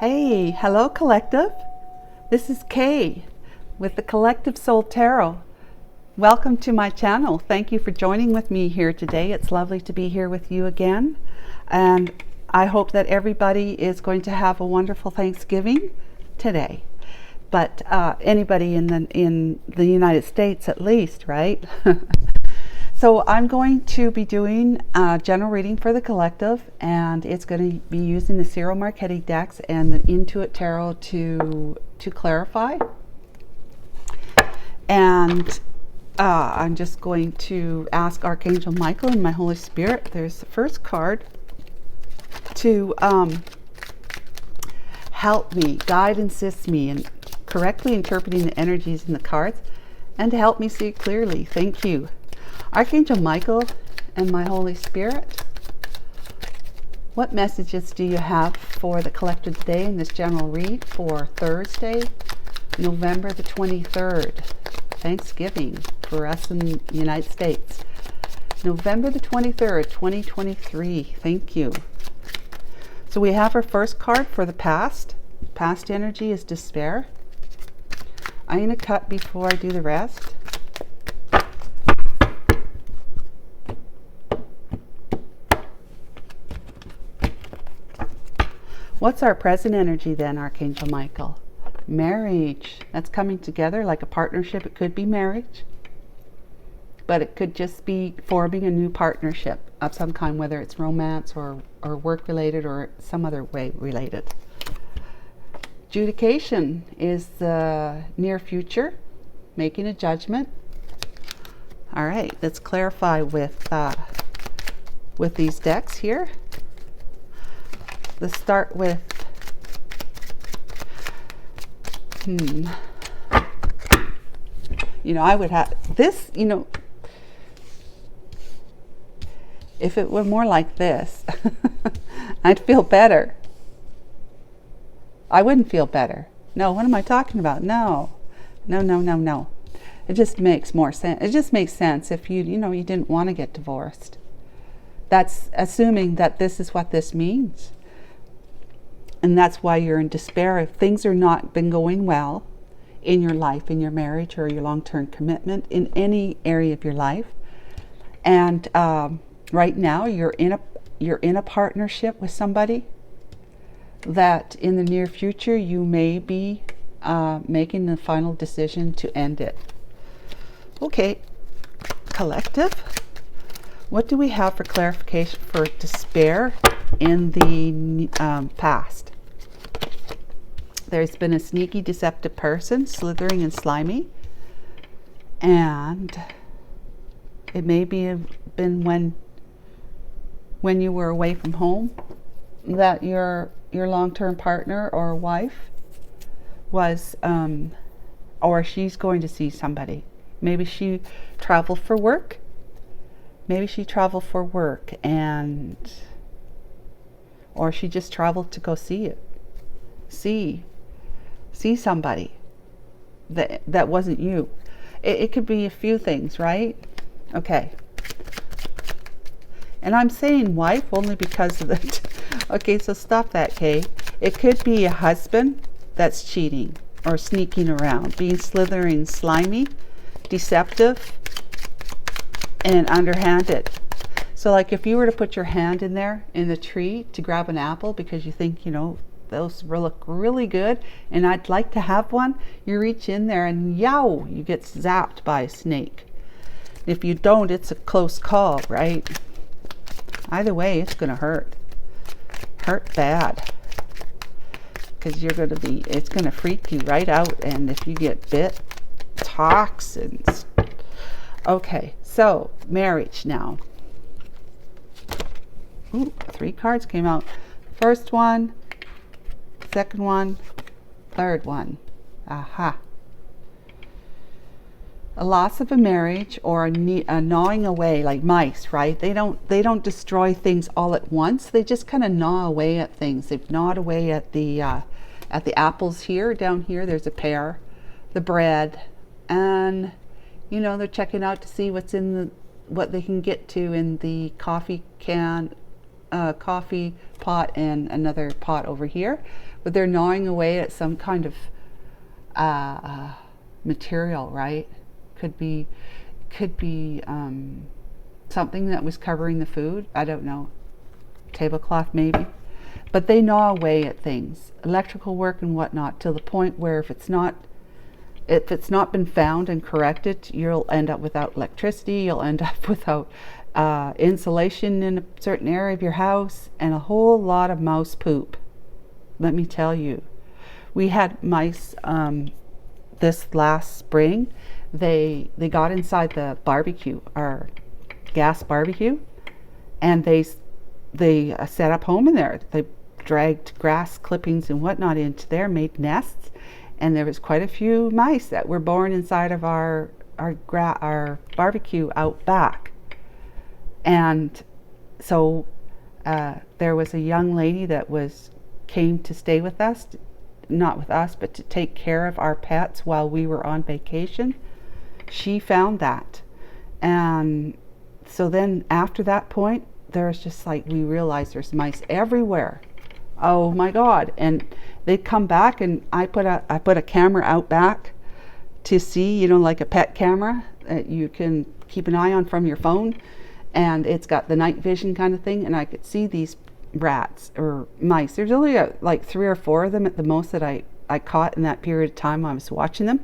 Hey, hello collective. This is Kay with the Collective Soul Tarot. Welcome to my channel. Thank you for joining with me here today. It's lovely to be here with you again. And I hope that everybody is going to have a wonderful Thanksgiving today. But anybody in the United States at least, right? So I'm going to be doing a general reading for the collective, and it's going to be using the Seer Marchetti decks and the Intuit Tarot to clarify. And I'm just going to ask Archangel Michael and my Holy Spirit, there's the first card, to help me, guide and assist me in correctly interpreting the energies in the cards and to help me see clearly. Thank you. Archangel Michael and my Holy Spirit, what messages do you have for the collective today in this general read for Thursday, November the 23rd, Thanksgiving for us in the United States. November the 23rd, 2023. Thank you. So we have our first card for the past. Past energy is despair. I'm going to cut before I do the rest. What's our present energy then, Archangel Michael? Marriage. That's coming together like a partnership. It could be marriage, but it could just be forming a new partnership of some kind, whether it's romance or work related or some other way related. Adjudication is the near future, making a judgment. All right, let's clarify with these decks here. Let's start with I would have this, if it were more like this, I'd feel better. I wouldn't feel better. No, what am I talking about? No. It just makes more sense. It just makes sense if you didn't want to get divorced. That's assuming that this is what this means. And that's why you're in despair if things are not been going well in your life, in your marriage or your long-term commitment, in any area of your life. And right now you're in a partnership with somebody that in the near future you may be making the final decision to end it. Okay, collective. What do we have for clarification for despair in the past? There's been a sneaky, deceptive person, slithering and slimy. And it may be been when you were away from home that your long-term partner or wife was, or she's going to see somebody. Maybe she traveled for work. Or she just traveled to go see somebody that wasn't you. It could be a few things, right? Okay. And I'm saying wife only because of it. Okay, so stop that, Kay. It could be a husband that's cheating or sneaking around, being slithering, slimy, deceptive, and underhanded. So like if you were to put your hand in there in the tree to grab an apple because you think, those look really good and I'd like to have one, you reach in there and yow, you get zapped by a snake. If you don't, it's a close call, right? Either way, it's going to hurt bad, because it's going to freak you right out. And if you get bit, toxins. Okay, so marriage now. Ooh, 3 cards came out. First one, second one, third one. Aha. A loss of a marriage or a gnawing away like mice, right? They don't destroy things all at once. They just kind of gnaw away at things. They've gnawed away at the apples here. Down here, there's a pear, the bread, and they're checking out to see what they can get to in the coffee can coffee pot and another pot over here, but they're gnawing away at some kind of material, right? Could be something that was covering the food. I don't know. Tablecloth maybe. But they gnaw away at things, electrical work and whatnot, to the point where if it's not been found and corrected, you'll end up without electricity, you'll end up without insulation in a certain area of your house, and a whole lot of mouse poop. Let me tell you. We had mice this last spring. They got inside the barbecue, our gas barbecue, and they set up home in there. They dragged grass clippings and whatnot into there, made nests, and there was quite a few mice that were born inside of our barbecue out back. And so there was a young lady that came to stay with us, not with us, but to take care of our pets while we were on vacation. She found that, and so then after that point, there's just like, we realized there's mice everywhere. Oh my God. And they'd come back, and I put a camera out back to see, you know, like a pet camera that you can keep an eye on from your phone, and it's got the night vision kind of thing, and I could see these rats or mice. There's only like 3 or 4 of them at the most that I caught in that period of time I was watching them.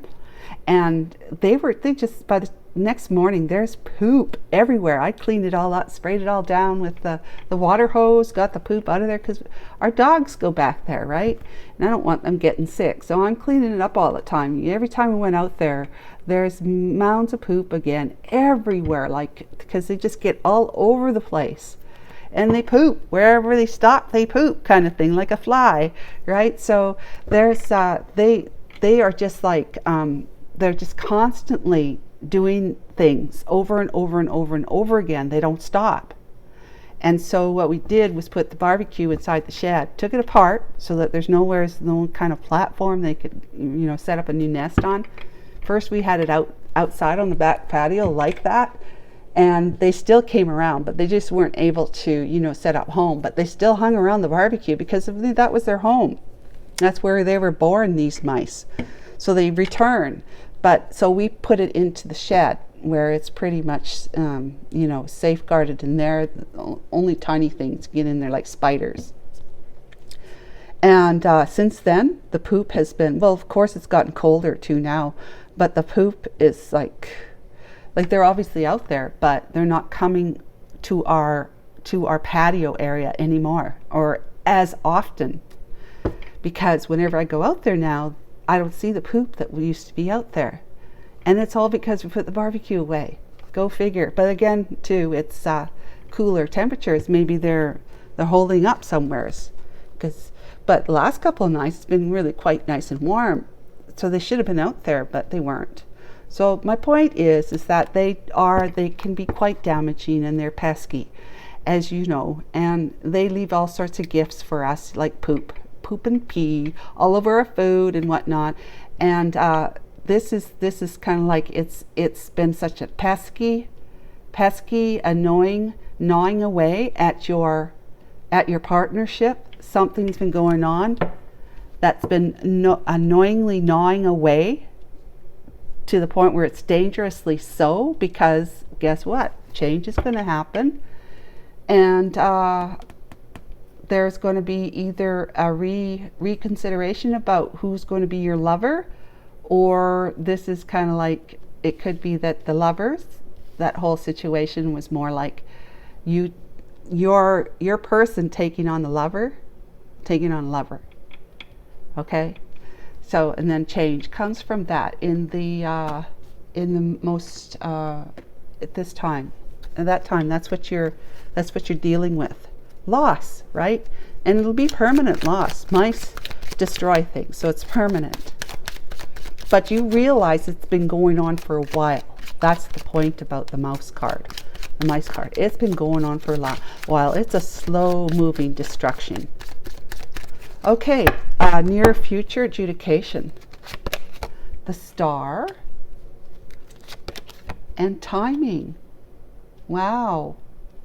And they just, by the next morning, there's poop everywhere. I cleaned it all up, sprayed it all down with the water hose, got the poop out of there, because our dogs go back there, right? And I don't want them getting sick. So I'm cleaning it up all the time. Every time we went out there, there's mounds of poop again everywhere, like, because they just get all over the place. And they poop wherever they stop, they poop, kind of thing, like a fly, right? So there's they are just like they're just constantly doing things over and over and over and over again. They don't stop. And so what we did was put the barbecue inside the shed, took it apart so that there's no kind of platform they could, you know, set up a new nest on. First we had it outside on the back patio like that, and they still came around, but they just weren't able to, you know, set up home. But they still hung around the barbecue because that was their home. That's where they were born, these mice. So they return. But so we put it into the shed where it's pretty much, you know, safeguarded in there. Only tiny things get in there, like spiders. And since then, the poop has been, well, of course it's gotten colder too now, but the poop is like they're obviously out there, but they're not coming to our patio area anymore, or as often, because whenever I go out there now, I don't see the poop that used to be out there. And it's all because we put the barbecue away. Go figure. But again, too, it's cooler temperatures. Maybe they're holding up somewheres. But the last couple of nights, it's been really quite nice and warm. So they should have been out there, but they weren't. So my point is that they can be quite damaging, and they're pesky, as you know. And they leave all sorts of gifts for us, like poop and pee all over our food and whatnot. And this is kind of like, it's been such a pesky, annoying, gnawing away at your partnership. Something's been going on that's been annoyingly gnawing away to the point where it's dangerously so, because guess what? Change is going to happen, and there's going to be either a reconsideration about who's going to be your lover, or this is kind of like, it could be that the lovers, that whole situation was more like your person taking on the lover. Okay, so, and then change comes from that in the most at this time, at that time, that's what you're dealing with. Loss, right? And it'll be permanent loss. Mice destroy things, so it's permanent. But you realize it's been going on for a while. That's the point about the mouse card, the mice card. It's been going on for a while. It's a slow-moving destruction. Okay, near future adjudication. The Star and timing. Wow,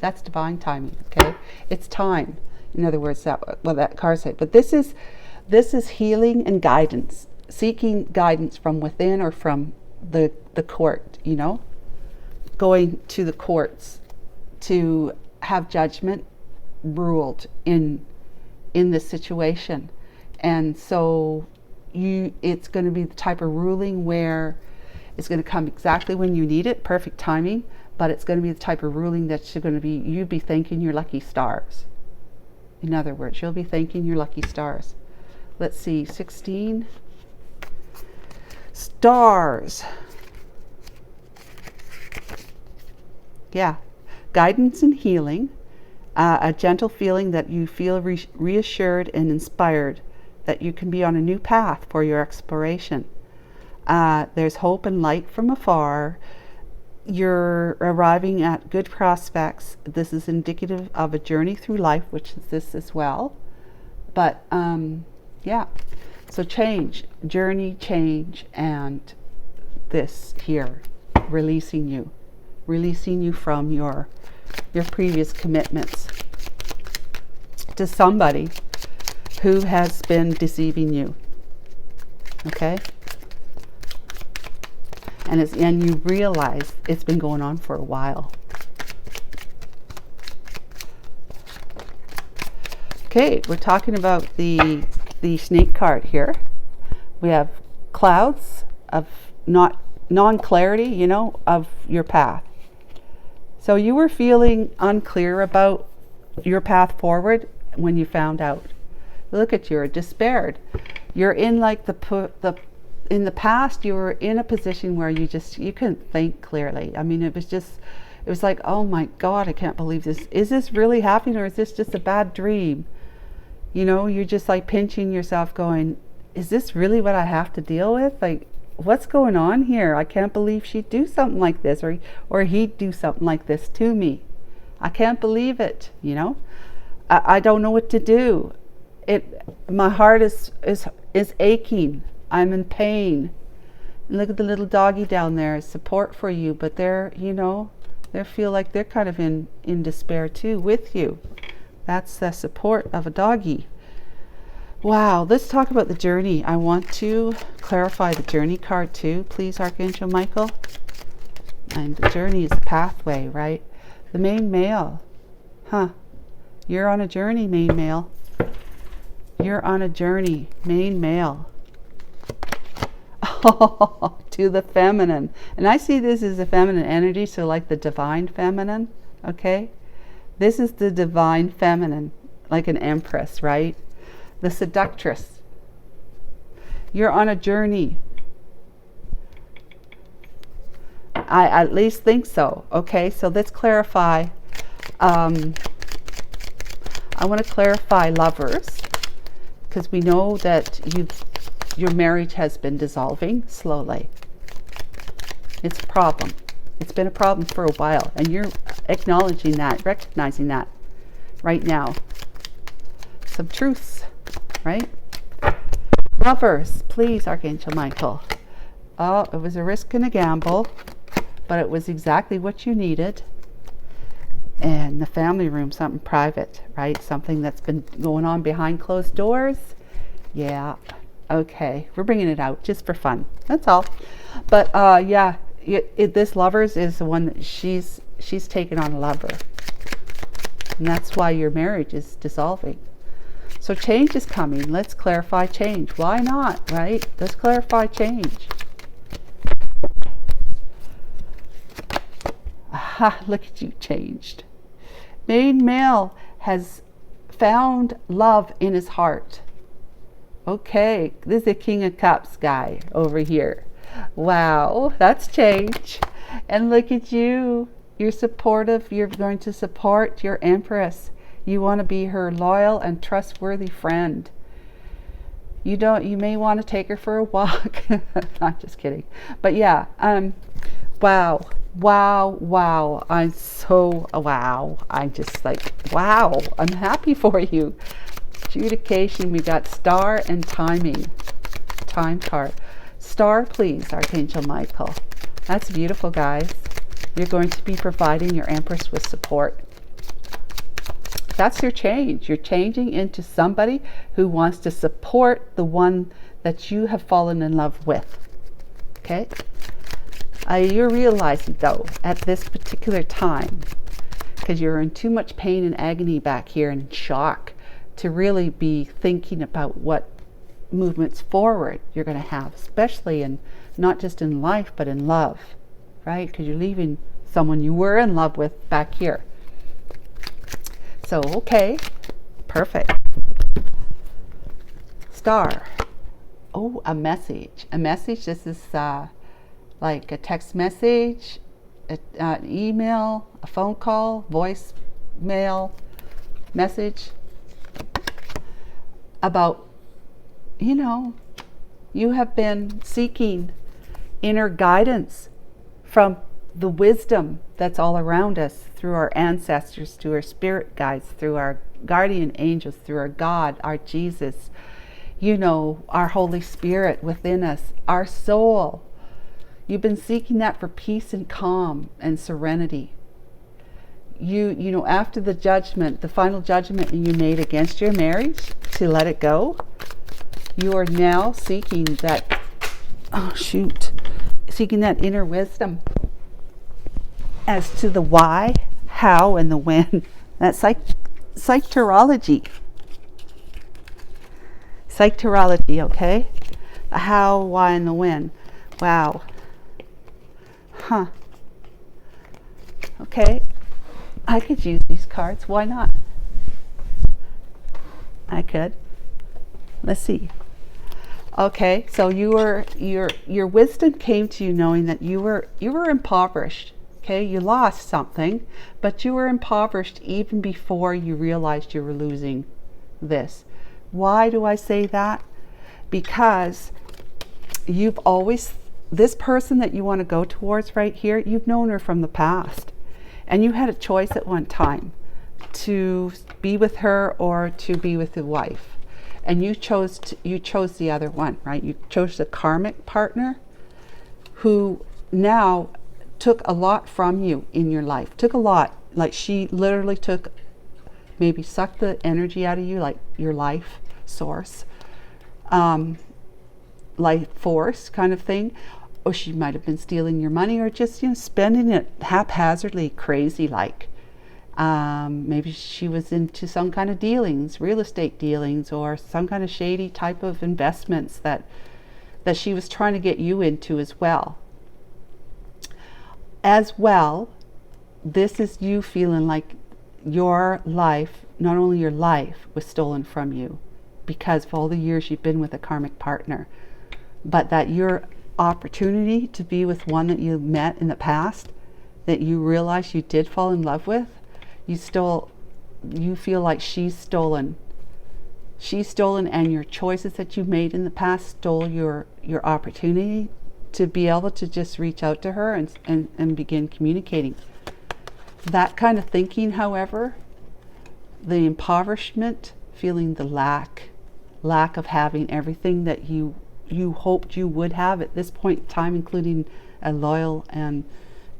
That's divine timing, okay? It's time. In other words, that card said. But this is healing and guidance, seeking guidance from within or from the court, you know, going to the courts to have judgment ruled in this situation. And so it's going to be the type of ruling where it's going to come exactly when you need it, perfect timing, but it's going to be the type of ruling that you'd be thanking your lucky stars. In other words, you'll be thanking your lucky stars. Let's see, 16 stars. Yeah, guidance and healing, a gentle feeling that you feel reassured and inspired that you can be on a new path for your exploration. There's hope and light from afar. You're arriving at good prospects. This is indicative of a journey through life, which is this as well. But yeah, so change, journey, change, and this here, releasing you from your previous commitments to somebody who has been deceiving you. Okay? And you realize it's been going on for a while. Okay, we're talking about the snake card here. We have clouds of non-clarity, you know, of your path. So you were feeling unclear about your path forward when you found out. Look at you, you're despaired. You're in like in the past, you were in a position where you couldn't think clearly. I mean, it was like, oh my God, I can't believe this. Is this really happening, or is this just a bad dream? You know, you're just like pinching yourself going, is this really what I have to deal with? Like, what's going on here? I can't believe she'd do something like this, or he'd do something like this to me. I can't believe it, you know? I don't know what to do. My heart is aching. I'm in pain. And look at the little doggy down there. Support for you, but they're, you know, they feel like they're kind of in despair too with you. That's the support of a doggy. Wow, let's talk about the journey. I want to clarify the journey card too, please, Archangel Michael. And the journey is a pathway, right? The main male. Huh. You're on a journey, main male. You're on a journey, main male. Oh, to the feminine. And I see this as a feminine energy, so like the divine feminine, okay? This is the divine feminine, like an empress, right? The seductress. You're on a journey. I at least think so. Okay, so let's clarify. I want to clarify lovers, because we know that your marriage has been dissolving slowly. It's a problem. It's been a problem for a while, and you're acknowledging that, recognizing that right now. Some truths, right? Lovers, please, Archangel Michael. Oh, it was a risk and a gamble, but it was exactly what you needed. And the family room, something private, right? Something that's been going on behind closed doors. Yeah, okay. We're bringing it out just for fun. That's all. But yeah, this lovers is the one that she's taken on a lover. And that's why your marriage is dissolving. So change is coming. Let's clarify change. Why not, right? Let's clarify change. Aha, look at you, changed. Main male has found love in his heart. Okay, this is the King of Cups guy over here. Wow, that's change. And look at you. You're supportive. You're going to support your Empress. You want to be her loyal and trustworthy friend. You may want to take her for a walk. I'm just kidding. But yeah, wow. I'm so, wow. I'm just like, wow. I'm happy for you. Adjudication, we got star and timing. Time card. Star, please, Archangel Michael. That's beautiful, guys. You're going to be providing your Empress with support. That's your change. You're changing into somebody who wants to support the one that you have fallen in love with. Okay? You're realizing, though, at this particular time, because you're in too much pain and agony back here and shock to really be thinking about what movements forward you're going to have, especially in not just in life, but in love, right? Because you're leaving someone you were in love with back here. So, okay, perfect. Star. Oh, a message. A message. This is like a text message, an email, a phone call, voicemail message about, you have been seeking inner guidance from the wisdom that's all around us, through our ancestors, through our spirit guides, through our guardian angels, through our God, our Jesus, our Holy Spirit within us, our soul. You've been seeking that for peace and calm and serenity. After the judgment, the final judgment you made against your marriage, to let it go, you are now seeking that, seeking that inner wisdom as to the why, how, and the when. That's Psychterology. Psychterology, okay? The how, why, and the when. Wow. Huh. Okay. I could use these cards. Why not? I could. Let's see. Okay, so your wisdom came to you knowing that you were impoverished. Okay, you lost something, but you were impoverished even before you realized you were losing this. Why do I say that? Because you've always, this person that you want to go towards right here, you've known her from the past. And you had a choice at one time to be with her or to be with the wife. And you chose the other one, right? You chose the karmic partner who now took a lot from you in your life. Took a lot. Like, she literally took, maybe sucked the energy out of you, like your life source, life force kind of thing. Or she might have been stealing your money, or just spending it haphazardly, crazy like. Maybe she was into some kind of dealings, real estate dealings, or some kind of shady type of investments that she was trying to get you into as well. As well, this is you feeling like your life, not only your life, was stolen from you because of all the years you've been with a karmic partner, but that your opportunity to be with one that you met in the past, that you realize you did fall in love with, you feel like she's stolen, and your choices that you made in the past stole your opportunity to be able to just reach out to her and begin communicating. That kind of thinking, however, the impoverishment, feeling the lack of having everything that you hoped you would have at this point in time, including a loyal and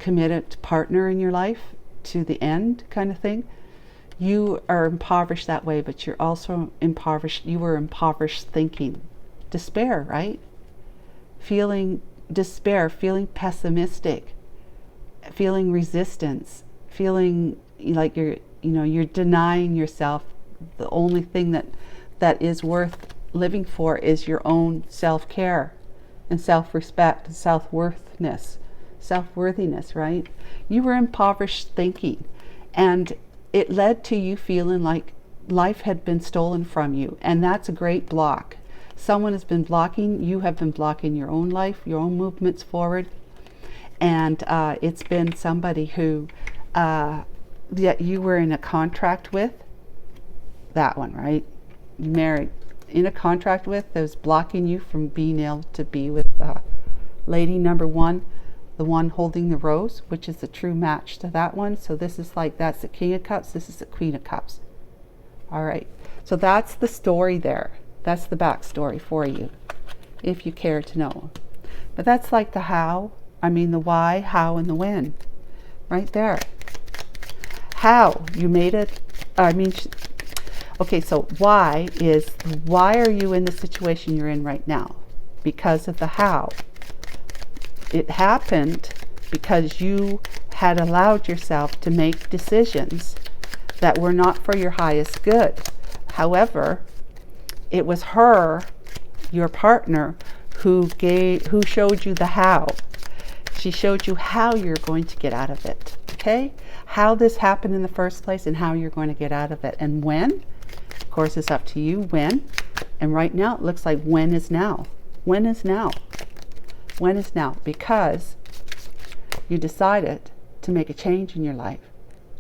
committed partner in your life to the end kind of thing. You are impoverished that way, but you're also impoverished. You were impoverished thinking. Despair, right? Feeling despair, feeling pessimistic, feeling resistance, feeling like you're denying yourself. The only thing that is worth living for is your own self-care and self-respect and self-worthiness, right? You were impoverished thinking, and it led to you feeling like life had been stolen from you, and that's a great block. Someone has been blocking, you have been blocking your own life, your own movements forward, and it's been somebody who that you were in a contract with, that one, right? Married, in a contract with, that was blocking you from being able to be with lady number one, the one holding the rose, which is the true match to that one. So this is like, that's the King of Cups, this is the Queen of Cups. All right, so that's the story there. That's the backstory for you, if you care to know. But that's like the the why, how, and the when, right there. How, you made it Okay, so why are you in the situation you're in right now? Because of the how. It happened because you had allowed yourself to make decisions that were not for your highest good. However, it was her, your partner, who showed you the how. She showed you how you're going to get out of it. Okay? How this happened in the first place and how you're going to get out of it. And when? Of course, it's up to you when. And right now, it looks like when is now. When is now? When is now? Because you decided to make a change in your life.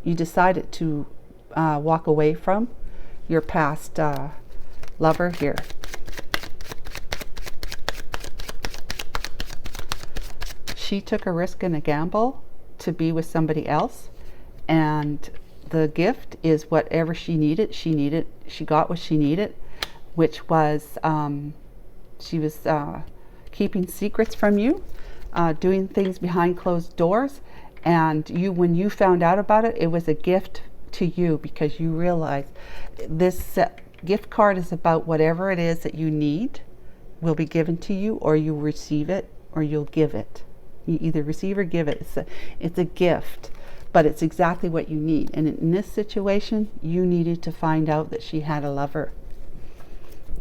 You decided to walk away from your past lover here. She took a risk and a gamble to be with somebody else, and the gift is whatever she needed. She got what she needed, which was she was keeping secrets from you, doing things behind closed doors, and when you found out about it, it was a gift to you because you realized this gift card is about whatever it is that you need will be given to you, or you receive it or you'll give it. You either receive or give it. It's a gift, but it's exactly what you need. And in this situation, you needed to find out that she had a lover.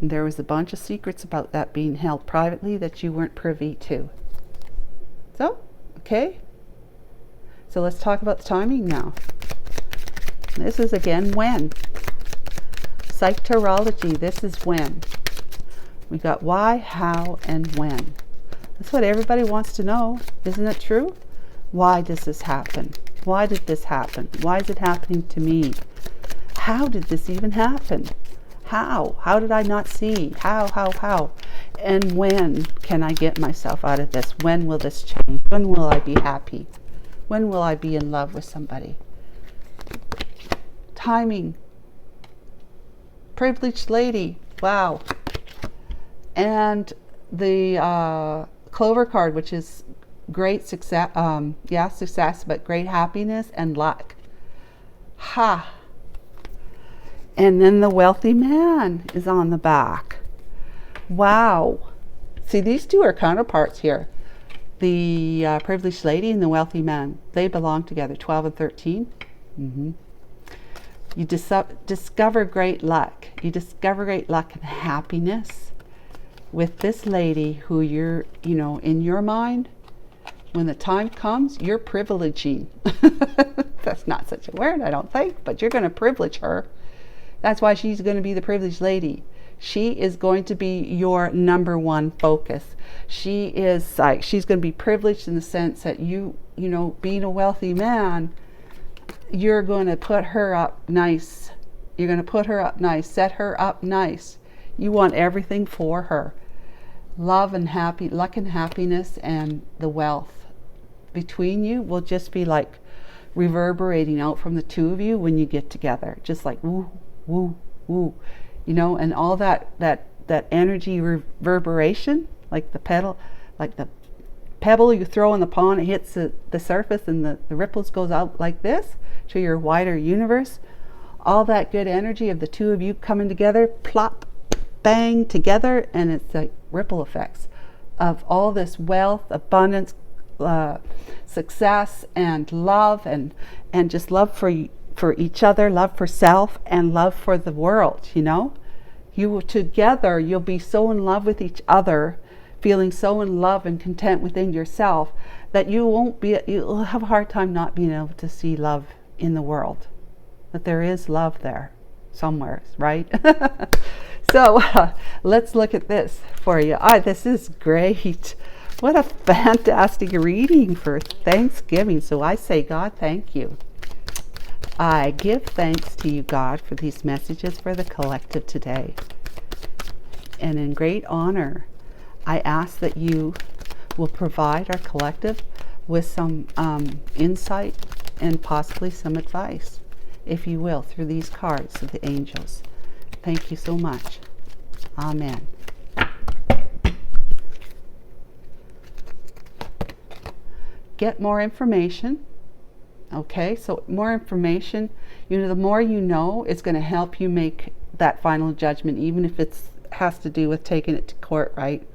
And there was a bunch of secrets about that being held privately that you weren't privy to. So, okay. So let's talk about the timing now. This is again when. Psych-tarology, this is when. We got why, how, and when. That's what everybody wants to know. Isn't it true? Why does this happen? Why did this happen? Why is it happening to me? How did this even happen? How? How did I not see? How? And when can I get myself out of this? When will this change? When will I be happy? When will I be in love with somebody? Timing. Privileged lady. Wow. And the Clover card, which is great success, success, but great happiness and luck. Ha! And then the wealthy man is on the back. Wow. See, these two are counterparts here. The privileged lady and the wealthy man, they belong together, 12 and 13. Mm-hmm. You discover great luck. You discover great luck and happiness with this lady who you're, in your mind, when the time comes, you're privileging. That's not such a word, I don't think, but you're going to privilege her. That's why she's going to be the privileged lady. She is going to be your number one focus. She's going to be privileged in the sense that being a wealthy man, you're going to put her up nice. You're going to put her up nice, set her up nice. You want everything for her. Luck and happiness and the wealth between you will just be like reverberating out from the two of you when you get together. Just like woo, woo, woo. And all that energy reverberation, like the pebble you throw in the pond, it hits the surface and the ripples goes out like this to your wider universe. All that good energy of the two of you coming together, plop, bang, together, and it's like ripple effects of all this wealth, abundance, success, and love, and just love for each other, love for self, and love for the world. You together, you'll be so in love with each other, feeling so in love and content within yourself that you'll have a hard time not being able to see love in the world, that there is love there somewhere, right? So let's look at this for you. This is great. What a fantastic reading for Thanksgiving. So I say, God, thank you. I give thanks to you, God, for these messages for the collective today. And in great honor, I ask that you will provide our collective with some insight and possibly some advice, if you will, through these cards of the angels. Thank you so much. Amen. Get more information Okay, so more information, the more you know, it's going to help you make that final judgment, even if it has to do with taking it to court, right?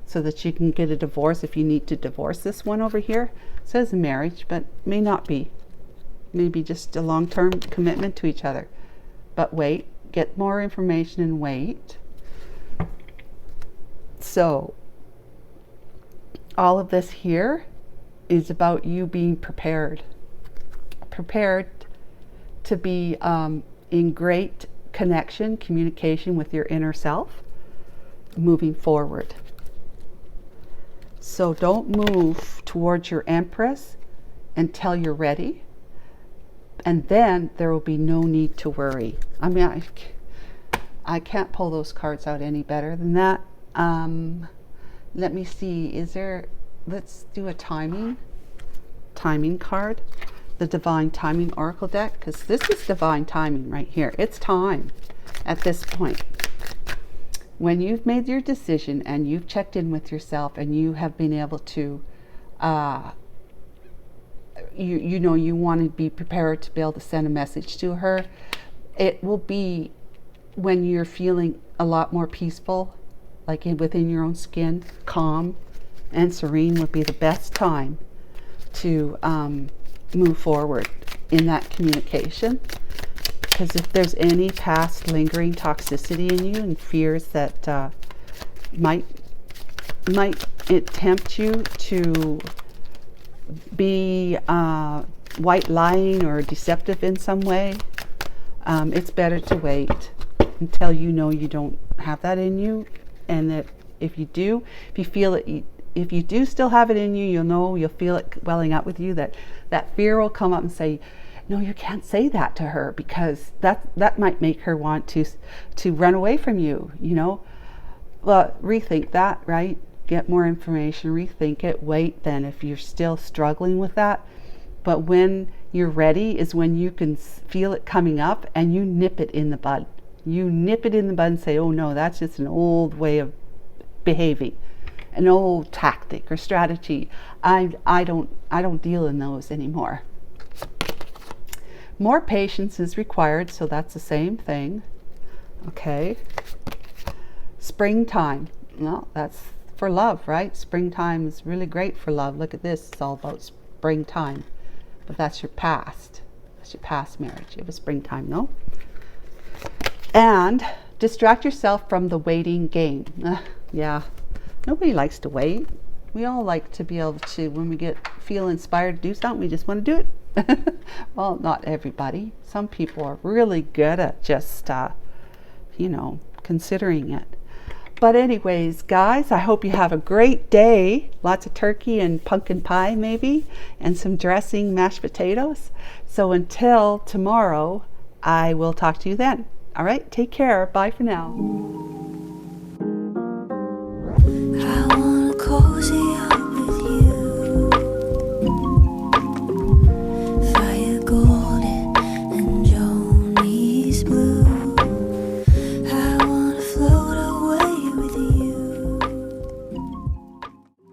So that you can get a divorce if you need to divorce. This one over here says marriage, but may not be. Maybe just a long-term commitment to each other. But wait, get more information and wait. So all of this here is about you being prepared to be in great connection, communication with your inner self, moving forward. So don't move towards your Empress until you're ready, and then there will be no need to worry. I mean, I can't pull those cards out any better than that. Let me see, let's do a timing card, the Divine Timing Oracle deck, because this is divine timing right here. It's time at this point. When you've made your decision and you've checked in with yourself and you have been able to, you want to be prepared to be able to send a message to her, it will be when you're feeling a lot more peaceful, like within your own skin, calm and serene would be the best time to move forward in that communication. Because if there's any past lingering toxicity in you and fears that might it tempt you to be white lying or deceptive in some way, it's better to wait until you know you don't have that in you, and that if you do still have it in you, you'll feel it welling up with you, that fear will come up and say, no, you can't say that to her, because that might make her want to run away from you, Well, rethink that, right? Get more information, rethink it, wait then if you're still struggling with that. But when you're ready is when you can feel it coming up and you nip it in the bud. You nip it in the bud and say, oh no, that's just an old way of behaving, an old tactic or strategy. I don't deal in those anymore. More patience is required, so that's the same thing. Okay. Springtime. Well, that's for love, right? Springtime is really great for love. Look at this. It's all about springtime. But that's your past. That's your past marriage. It was springtime, no? And distract yourself from the waiting game. Yeah. Nobody likes to wait. We all like to be able to, when we feel inspired to do something, we just want to do it. Well, not everybody. Some people are really good at just, considering it. But anyways, guys, I hope you have a great day. Lots of turkey and pumpkin pie, maybe, and some dressing, mashed potatoes. So until tomorrow, I will talk to you then. All right, take care. Bye for now.